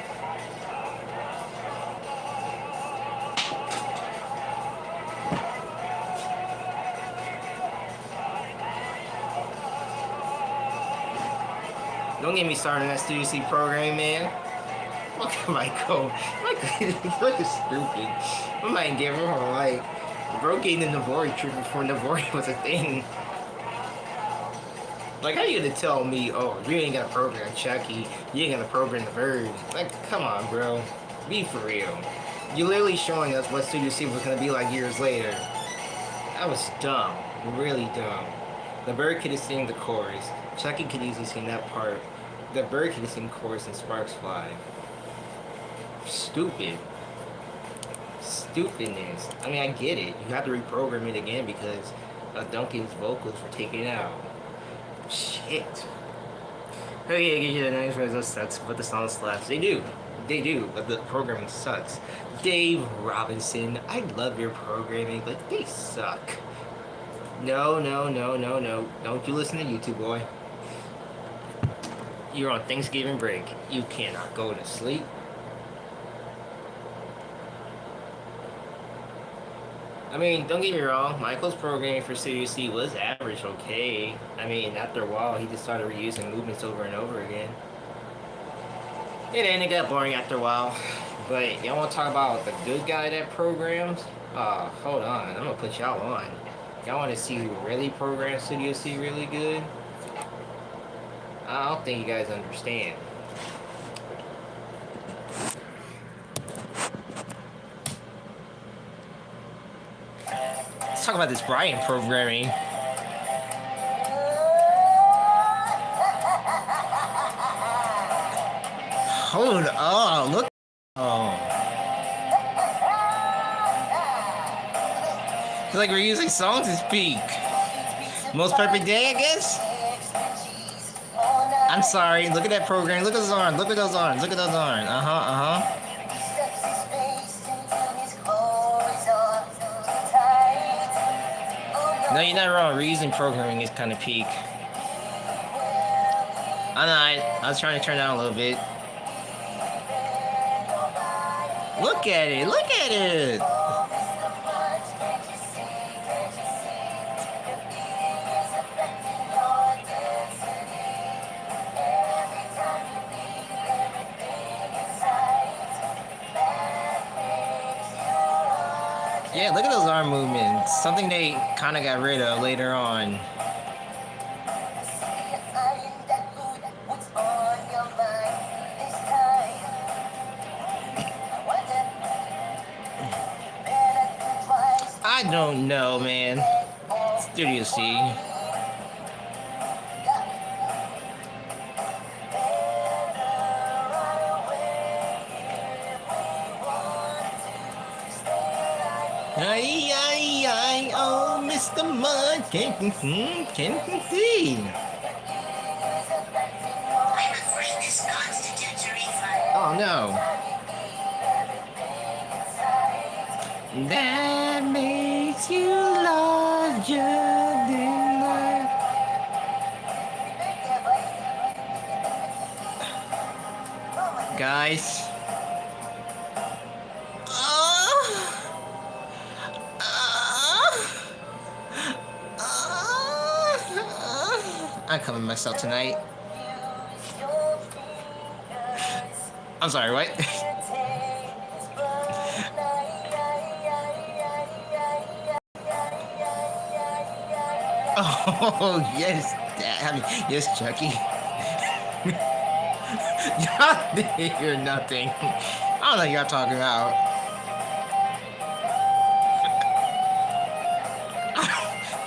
Don't get me started on that Studio C programming, man. Look at Michael. Michael is stupid. I might get wrong. Like, bro getting the Navori trip before Navori was a thing. Like, how you gonna tell me, oh, you ain't gonna program Chucky, you ain't gonna program the Verge? Like, come on, bro. Be for real. You're literally showing us what Studio C was gonna be like years later. That was dumb. Really dumb. The bird could have seen the chorus. Chucky could easily sing that part. The bird could have seen chorus in Sparks Fly. Stupid. Stupidness. I mean, I get it. You have to reprogram it again because Duncan's vocals were taken out. Shit. Oh yeah, give you the nice results sucks, but the song slaps. They do. They do, but the programming sucks. Dave Robinson, I love your programming, but they suck. No. Don't you listen to YouTube, boy. You're on Thanksgiving break. You cannot go to sleep. I mean, don't get me wrong, Michael's programming for Studio C was average okay. I mean, after a while, he just started reusing movements over and over again. It got boring after a while. But y'all want to talk about the good guy that programs? Hold on, I'm gonna put y'all on. Y'all want to see who really programs Studio C really good? I don't think you guys understand. Let's talk about this Brian programming. Hold on, look. Oh. It's like we're using songs as peak. Most perfect day, I guess? I'm sorry, look at that program. Look at those arms. Look at those arms. Look at those arms. No, you're not wrong. Reusing programming is kind of peak. I'm not. I was trying to turn down a little bit. Look at it. Look at it. Yeah, look at those arm movements. Something they kind of got rid of later on. I don't know, man. Studio C. Oh, Mr. Mud, can't see. I'm afraid this constitutes a refund. Oh no. That makes you larger than life. Guys. I'm coming myself tonight. I'm sorry, what? Oh, yes, yes, Chucky. Y'all didn't hear nothing. I don't know what y'all talking about.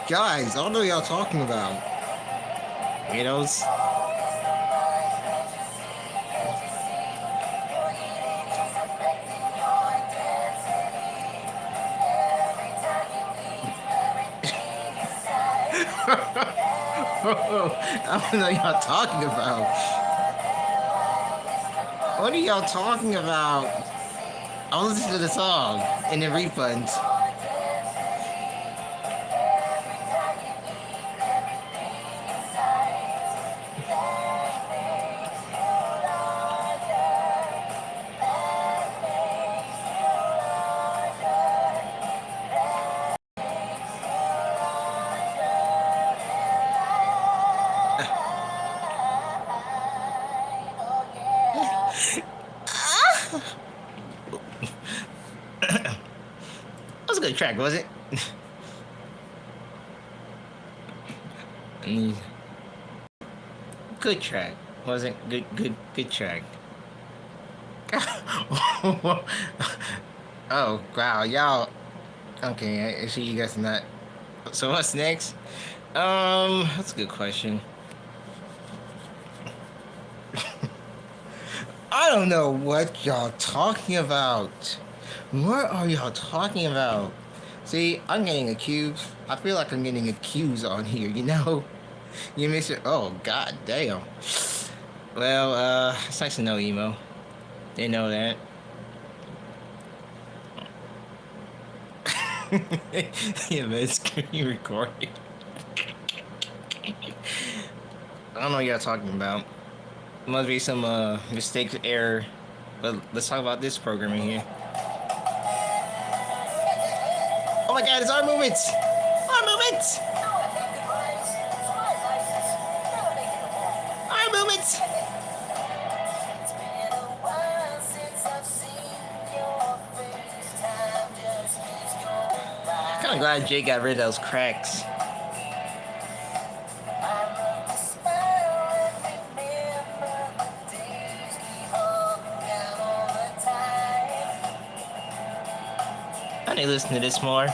Guys, I don't know what y'all talking about. Weirdos. I don't know what y'all talking about. What are y'all talking about? I'll listen to the song and the refunds. That was a good track, was it? Good track, wasn't good track. Oh wow, y'all. Okay, I see you guys not. So what's next? That's a good question. I don't know what y'all talking about. What are y'all talking about? See, I'm getting accused. I feel like I'm getting accused on here, you know? You miss it? Oh, god damn. Well, it's nice to know, Emo. They know that. Yeah, but it's screen recording. I don't know what y'all talking about. Must be some mistake, error. But let's talk about this programming here. Oh my god, it's arm movements! Arm movements! Arm movements! I'm kinda glad Jay got rid of those cracks. I need to listen to this more.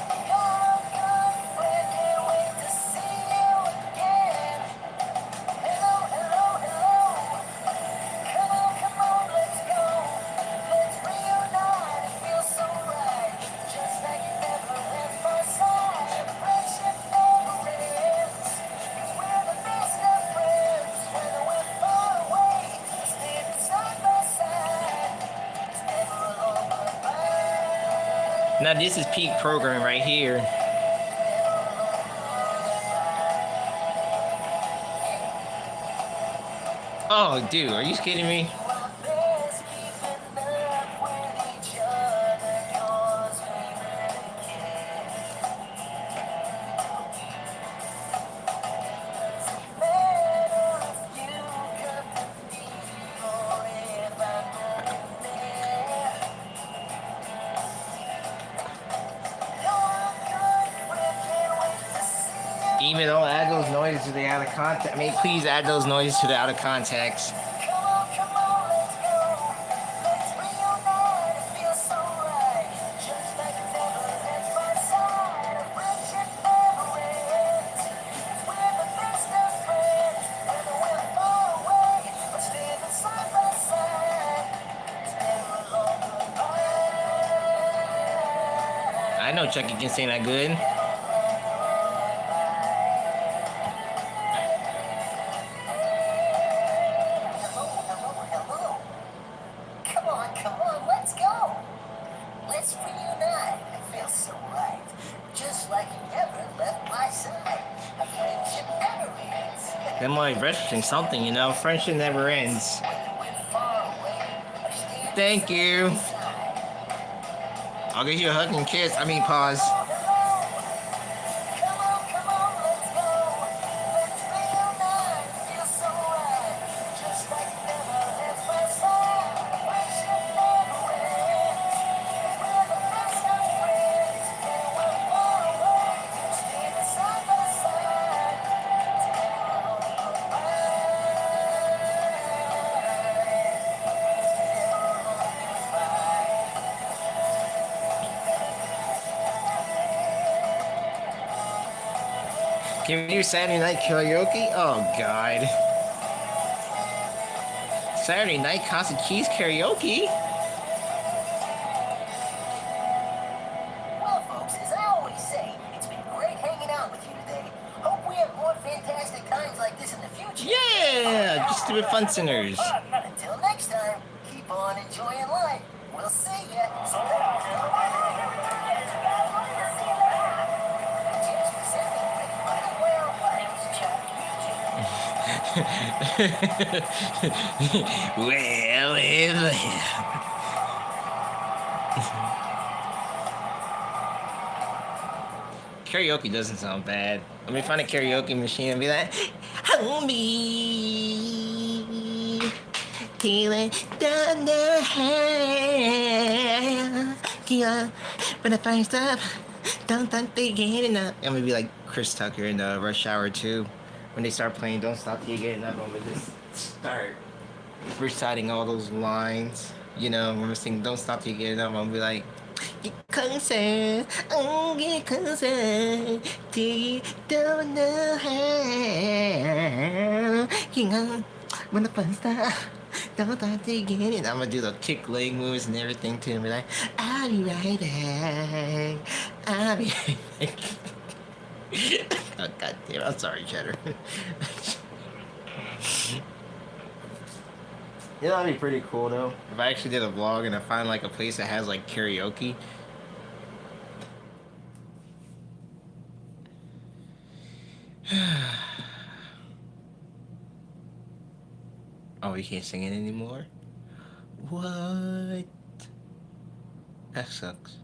Now this is peak programming right here. Oh, dude, are you kidding me? Even don't add those noises to the out of context. I mean, please add those noises to the out of context. I know Chucky can sing that good. Come on, let's go. Let's reunite. It feels so right. Just like you never left my side. A friendship never ends. Them like referencing something, you know. Friendship never ends. Thank you. I'll give you a hug and kiss. I mean, pause. Can we do Saturday night karaoke? Oh, God. Saturday night Constant Keys karaoke? Well, folks, as I always say, it's been great hanging out with you today. Hope we have more fantastic times like this in the future. Yeah, just stupid fun singers. But until next time, keep on enjoying life. We'll see ya. So long. Well. Karaoke doesn't sound bad. Let me find a karaoke machine and be like, homie, feeling down the hand. When I find stuff, don't think getting up. I'm gonna be like Chris Tucker in Rush Hour 2. When they start playing Don't Stop Till You Get Enough, I'm gonna just start reciting all those lines. You know, I'm gonna sing Don't Stop Till You Get Enough. I'm gonna be like, get closer, oh, get closer, till you don't know how. You know, when the fun stop, don't stop till you get it. I'm gonna do the kick leg moves and everything too. And be like, I'll be right back. I'll be right back. Oh, God damn, I'm sorry, Cheddar. You know, that'd be pretty cool, though. If I actually did a vlog and I find, like, a place that has, like, karaoke. Oh, you can't sing it anymore? What? That sucks.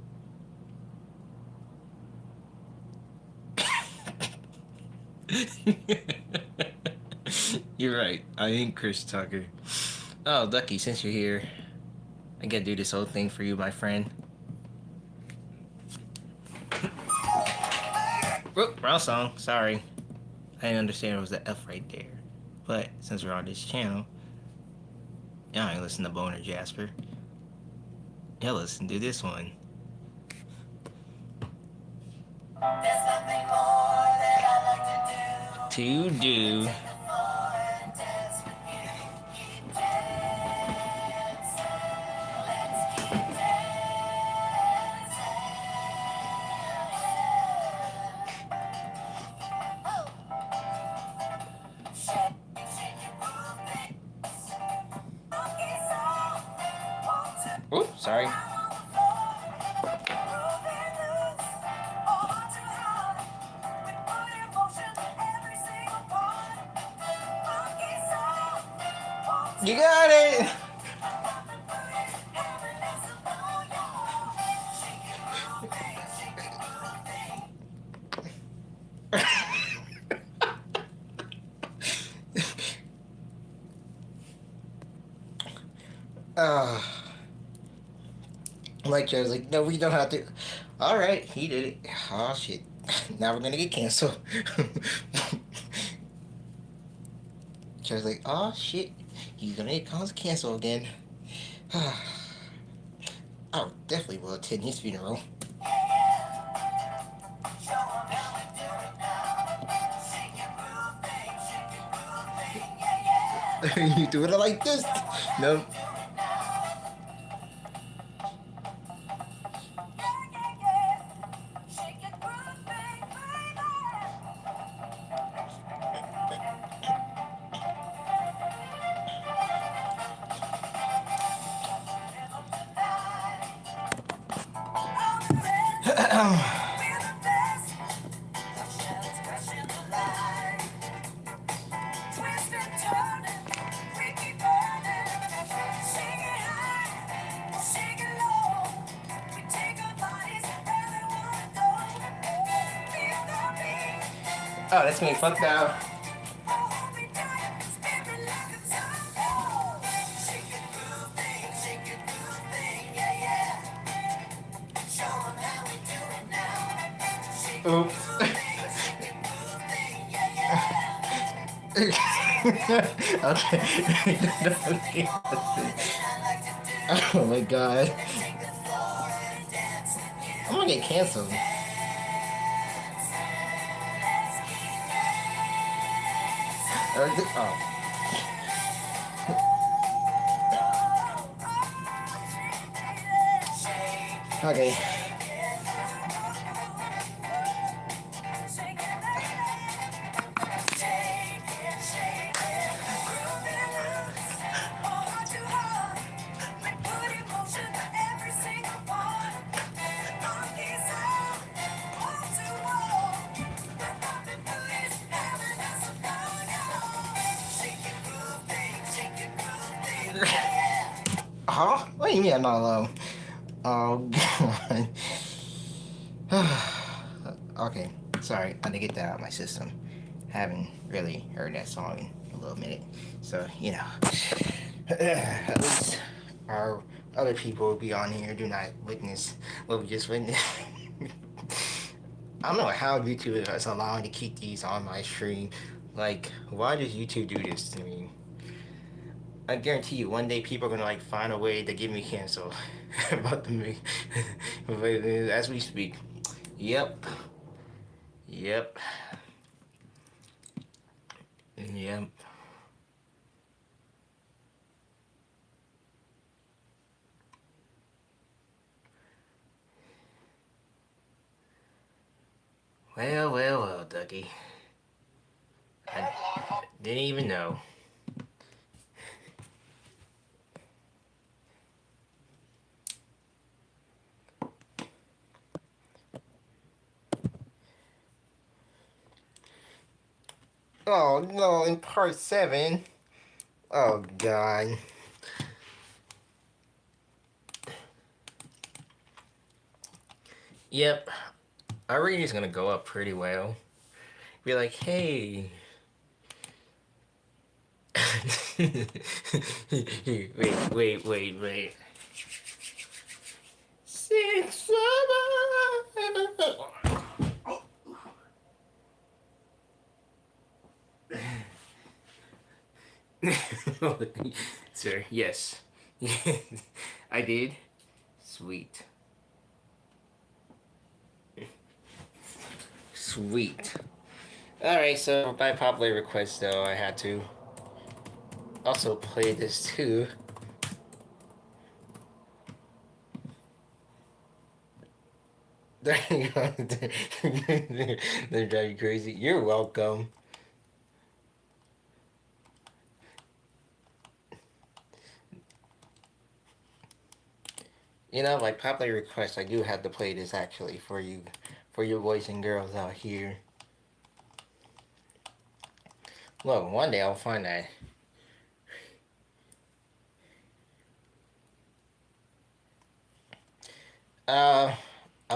You're right. I ain't Chris Tucker. Oh, Ducky, since you're here, I gotta do this whole thing for you, my friend. Whoop, wrong song. Sorry. I didn't understand it was the F right there. But since we're on this channel, y'all ain't listen to Boner Jasper. Y'all listen to this one. There's nothing more that I like to do. Oops, sorry. You got it. uh, like I was like, no, we don't have to. All right, he did it. Oh shit! Now we're gonna get canceled. I was like, oh shit, he's gonna get canceled again. I definitely will attend his funeral. You doing it like this? No. Oh, that's me. Fuck now. Oops. Okay. Oh my god. I'm gonna get canceled. Oh. Okay. Huh? What do you mean I'm not alone? Oh god. Okay, sorry, I had to get that out of my system. Haven't really heard that song in a little minute. So, you know. At least our other people will be on here do not witness what we just witnessed. I don't know how YouTube is allowing to keep these on my stream. Like, why does YouTube do this to me? I guarantee you, one day people are gonna like find a way to get me canceled about the me. As we speak. Yep. Yep. Yep. Well, Ducky. I didn't even know. Oh no, in part 7. Oh god. Yep. Our rating is gonna go up pretty well. Be like, hey. Wait. 6, 7. Sir, yes. I did. Sweet. Sweet. Alright, so by popular request though, I had to also play this too. They drive you crazy. You're welcome. You know, like popular request, I do have to play this actually for you, for your boys and girls out here. Look, one day I'll find that. I'll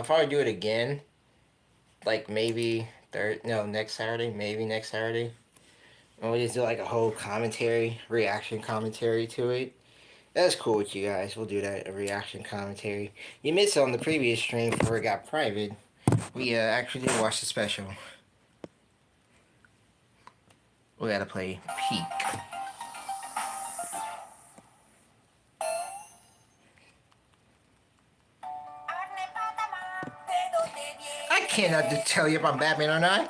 probably do it again. Like maybe next Saturday. Maybe next Saturday. And we just do like a whole commentary, reaction commentary to it. That's cool with you guys. We'll do that, a reaction commentary. You missed it on the previous stream before it got private. We actually did watch the special. We gotta play Peak. I cannot tell you if I'm Batman or not.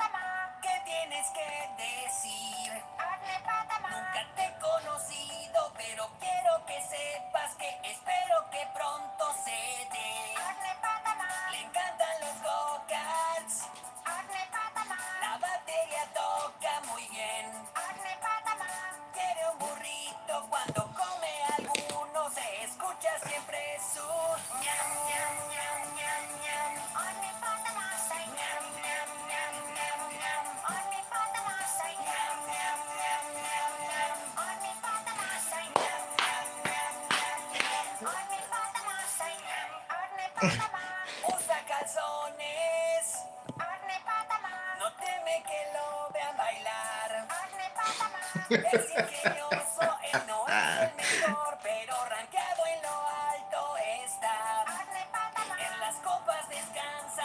Usa calzones. No teme que lo vean bailar. Es ingenioso, él no es el mejor, pero rankeado en lo alto está. En las copas descansa.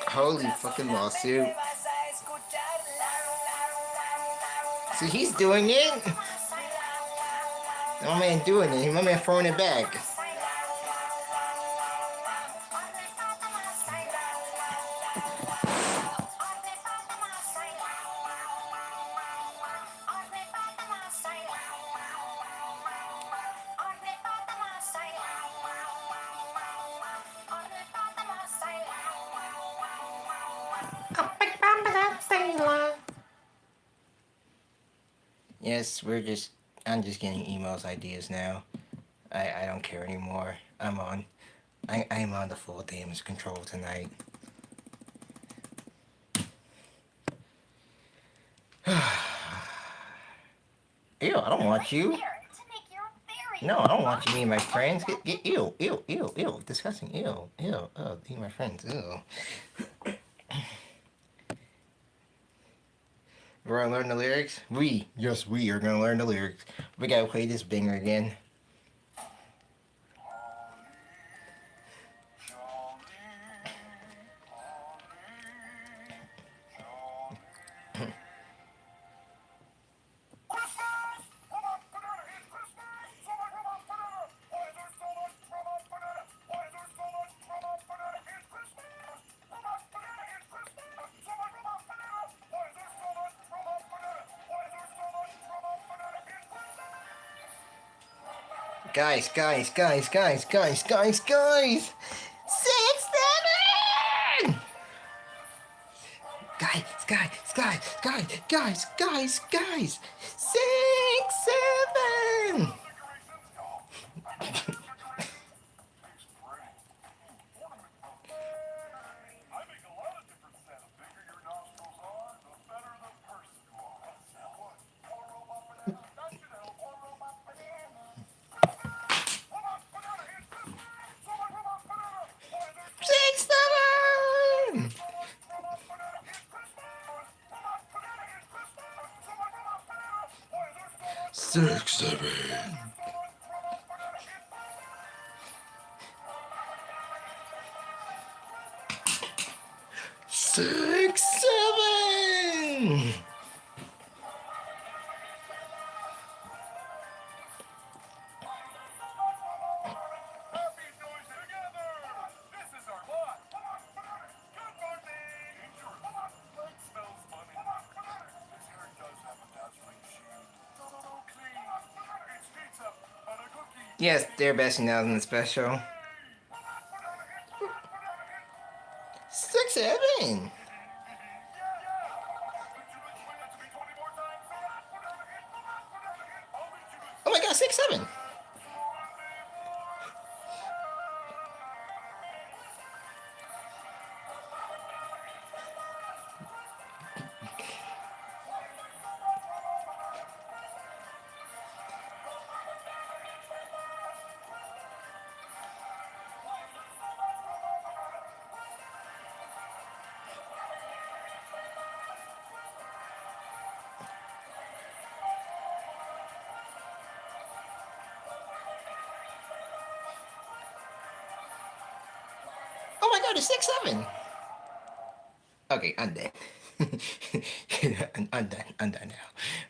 Holy fucking lawsuit. See, he's doing it. My man doing it. My man throwing it back. Yes, I'm just getting emails, ideas now. I don't care anymore. I'm on the full damage control tonight. Ew, I don't want you. No, I don't want you being my friends. Get ew, disgusting, ew, being my friends, ew. We're gonna learn the lyrics? We are gonna learn the lyrics. We gotta play this banger again. Guys. 6, 7! Guys. 6, 7! Six, seven. Six, seven. Yes, they're besting out in the special. 6, 7. Oh my god, 6, 7. my god, it's 6-7. Okay, I'm done. I'm done. I'm done now.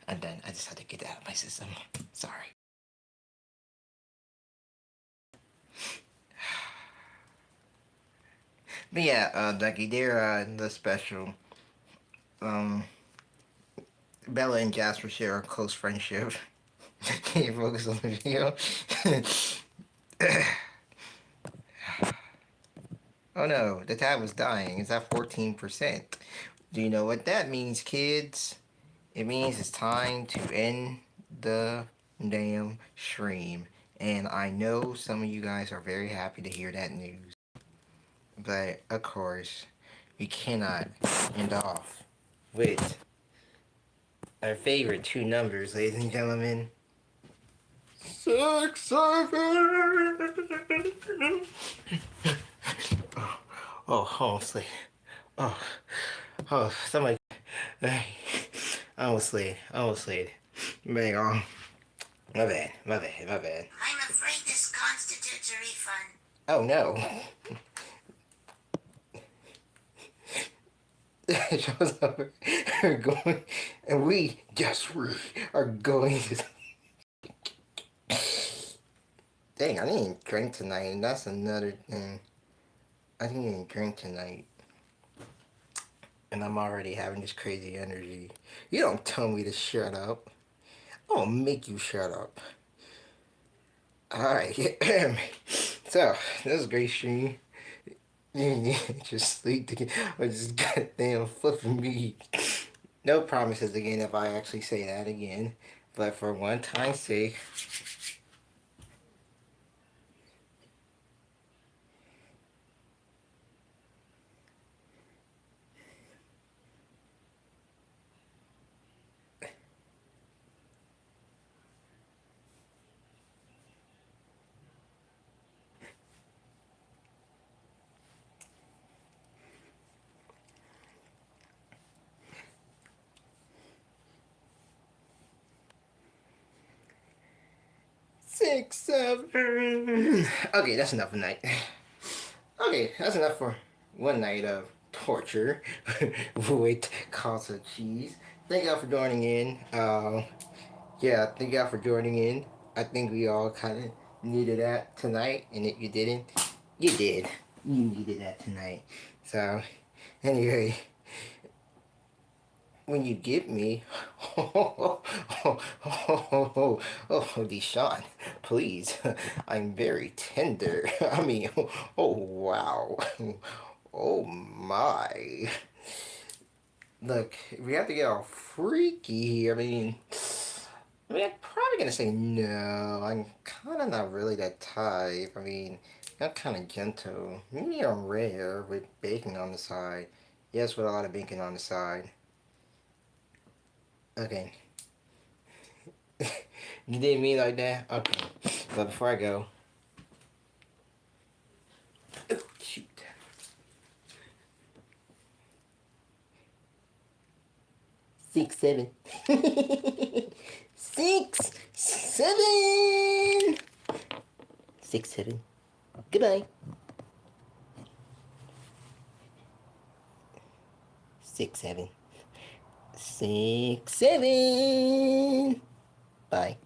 I'm done. I just had to get that out of my system. Sorry. But yeah, Ducky, they're the special. Bella and Jasper share a close friendship. Can you focus on the video? Oh no, the tab was dying. It's at 14%. Do you know what that means, kids? It means it's time to end the damn stream. And I know some of you guys are very happy to hear that news. But, of course, we cannot end off with our favorite two numbers, ladies and gentlemen. 6, 7. Oh, sleep. Somebody. I almost sleep. Bang on. My bad. I'm afraid this constitutes a refund. Oh no. Shows up. We're going, and we are going to. Dang, I didn't drink tonight, and that's another thing. I didn't even drink tonight. And I'm already having this crazy energy. You don't tell me to shut up. I'm gonna make you shut up. Alright. So, that was a great stream. Just sleep again. Or just goddamn flipping me. No promises again if I actually say that again. But for one time's sake. Six, 7. Okay, that's enough for night. Okay, that's enough for one night of torture with Casa Cheese. Thank y'all for joining in. Yeah, thank y'all for joining in. I think we all kind of needed that tonight, and if you didn't, you did. You needed that tonight. So, anyway. When you give me, Deshaun, please, I'm very tender. I mean, oh wow, oh my. Look, we have to get all freaky here. I'm probably gonna say no. I'm kind of not really that type. I'm kind of gentle. Medium rare with bacon on the side. Yes, with a lot of bacon on the side. Okay. You didn't mean like that? Okay. But before I go. Oh, shoot. Six, 7. 6, 7. 6, 7. Goodbye. 6, 7. 6, 7. Bye.